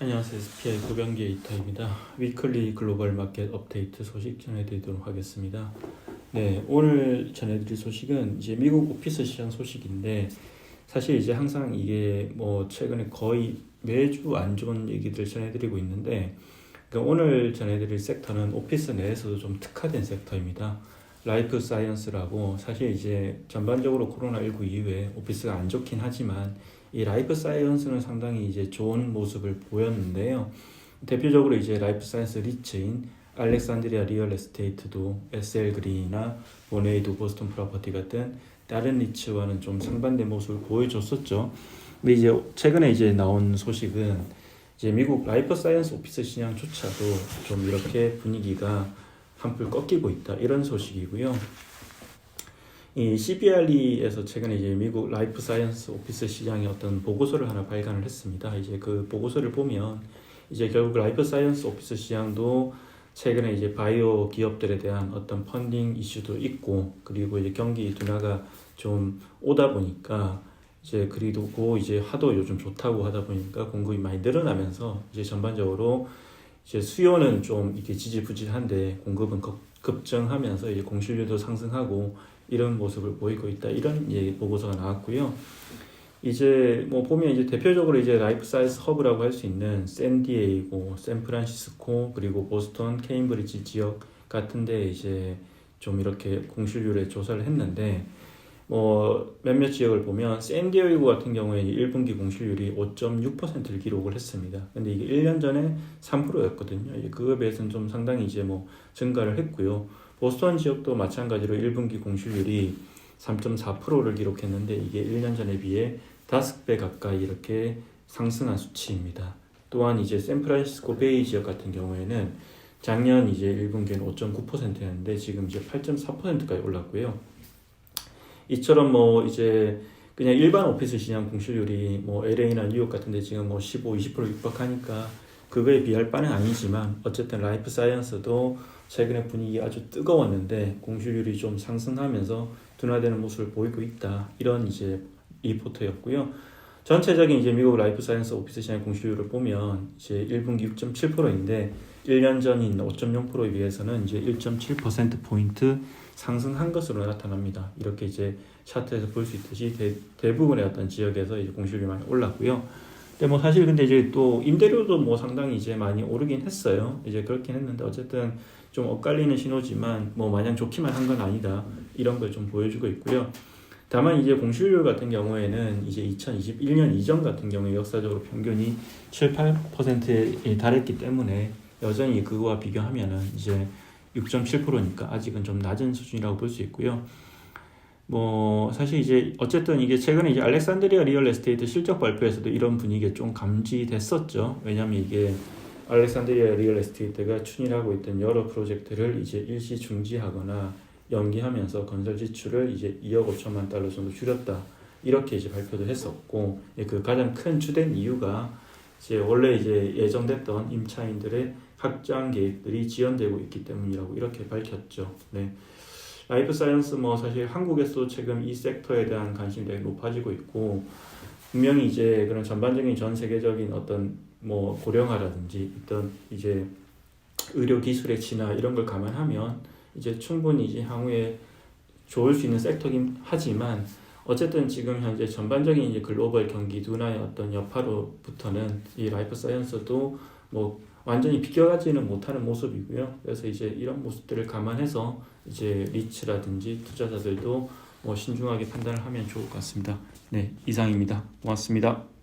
안녕하세요. SPI 고병기 에이터입니다. 위클리 글로벌 마켓 업데이트 소식 전해드리도록 하겠습니다. 네, 오늘 전해드릴 소식은 이제 미국 오피스 시장 소식인데, 사실 이제 항상 이게 뭐 최근에 거의 매주 안 좋은 얘기들 전해드리고 있는데, 그러니까 오늘 전해드릴 섹터는 오피스 내에서도 좀 특화된 섹터입니다. 라이프 사이언스라고, 사실 이제 전반적으로 코로나19 이후에 오피스가 안 좋긴 하지만 이 라이프 사이언스는 상당히 이제 좋은 모습을 보였는데요. 대표적으로 이제 라이프 사이언스 리츠인 알렉산드리아 리얼 에스테이트도 SL 그린이나 모네이도 보스턴 프로퍼티 같은 다른 리츠와는 좀 상반된 모습을 보여줬었죠. 근데 이제 최근에 이제 나온 소식은 이제 미국 라이프 사이언스 오피스 시장조차도 좀 이렇게 분위기가 한풀 꺾이고 있다, 이런 소식이고요. 이 CBRE에서 최근에 이제 미국 라이프 사이언스 오피스 시장의 어떤 보고서를 하나 발간을 했습니다. 이제 그 보고서를 보면 이제 결국 라이프 사이언스 오피스 시장도 최근에 이제 바이오 기업들에 대한 어떤 펀딩 이슈도 있고, 그리고 이제 경기 둔화가 좀 오다 보니까 이제 그리고 이제 하도 요즘 좋다고 하다 보니까 공급이 많이 늘어나면서 이제 전반적으로 이제 수요는 좀 이렇게 지지부진한데 공급은 급증하면서 이제 공실률도 상승하고 이런 모습을 보이고 있다, 이런 보고서가 나왔고요. 이제 뭐 보면 이제 대표적으로 이제 라이프 사이언스 허브라고 할 수 있는 샌디에이고, 샌프란시스코, 그리고 보스턴, 케임브리지 지역 같은데 이제 좀 이렇게 공실률에 조사를 했는데, 뭐 몇몇 지역을 보면 샌디에이고 같은 경우에 1분기 공실률이 5.6%를 기록을 했습니다. 근데 이게 1년 전에 3%였거든요. 그거에 비해서는 좀 상당히 이제 뭐 증가를 했고요. 보스턴 지역도 마찬가지로 1분기 공실률이 3.4%를 기록했는데 이게 1년 전에 비해 5배 가까이 이렇게 상승한 수치입니다. 또한 이제 샌프란시스코 베이 지역 같은 경우에는 작년 이제 1분기에는 5.9%였는데 지금 이제 8.4%까지 올랐고요. 이처럼 뭐 이제 그냥 일반 오피스 시장 공실률이 뭐 LA나 뉴욕 같은데 지금 뭐 15, 20% 육박하니까 그거에 비할 바는 아니지만, 어쨌든 라이프 사이언스도 최근에 분위기 아주 뜨거웠는데 공실률이 좀 상승하면서 둔화되는 모습을 보이고 있다, 이런 이제 리포트였고요. 전체적인 이제 미국 라이프 사이언스 오피스 시장 공실률을 보면 이제 1분기 6.7%인데 1년 전인 5.0%에 비해서는 이제 1.7%포인트 상승한 것으로 나타납니다. 이렇게 이제 차트에서 볼 수 있듯이 대부분의 어떤 지역에서 이제 공실률이 많이 올랐고요. 근데 뭐 사실 근데 이제 또 임대료도 뭐 상당히 이제 많이 오르긴 했어요. 이제 그렇긴 했는데 어쨌든 좀 엇갈리는 신호지만 뭐 마냥 좋기만 한 건 아니다, 이런 걸 좀 보여주고 있고요. 다만 이제 공실률 같은 경우에는 이제 2021년 이전 같은 경우에 역사적으로 평균이 7, 8%에 달했기 때문에 여전히 그거와 비교하면은 이제 6.7%니까 아직은 좀 낮은 수준이라고 볼 수 있고요. 뭐 사실 이제 어쨌든 이게 최근에 이제 알렉산드리아 리얼 에스테이트 실적 발표에서도 이런 분위기가 좀 감지됐었죠. 왜냐하면 이게 알렉산드리아 리얼 에스테이트가 추진하고 있던 여러 프로젝트를 이제 일시 중지하거나 연기하면서 건설 지출을 이제 2억 5천만 달러 정도 줄였다, 이렇게 이제 발표도 했었고, 그 가장 큰 주된 이유가 이제 원래 이제 예정됐던 임차인들의 확장 계획들이 지연되고 있기 때문이라고 이렇게 밝혔죠. 네. 라이프 사이언스 뭐 사실 한국에서도 최근 이 섹터에 대한 관심이 되게 높아지고 있고, 분명히 이제 그런 전반적인 전 세계적인 어떤 뭐 고령화라든지 어떤 이제 의료 기술의 진화 이런 걸 감안하면 이제 충분히 이제 향후에 좋을 수 있는 섹터긴 하지만, 어쨌든 지금 현재 전반적인 이제 글로벌 경기 둔화의 어떤 여파로부터는 이 라이프 사이언스도 뭐 완전히 비껴가지는 못하는 모습이고요. 그래서 이제 이런 모습들을 감안해서 이제 리츠라든지 투자자들도 뭐 신중하게 판단을 하면 좋을 것 같습니다. 네, 이상입니다. 고맙습니다.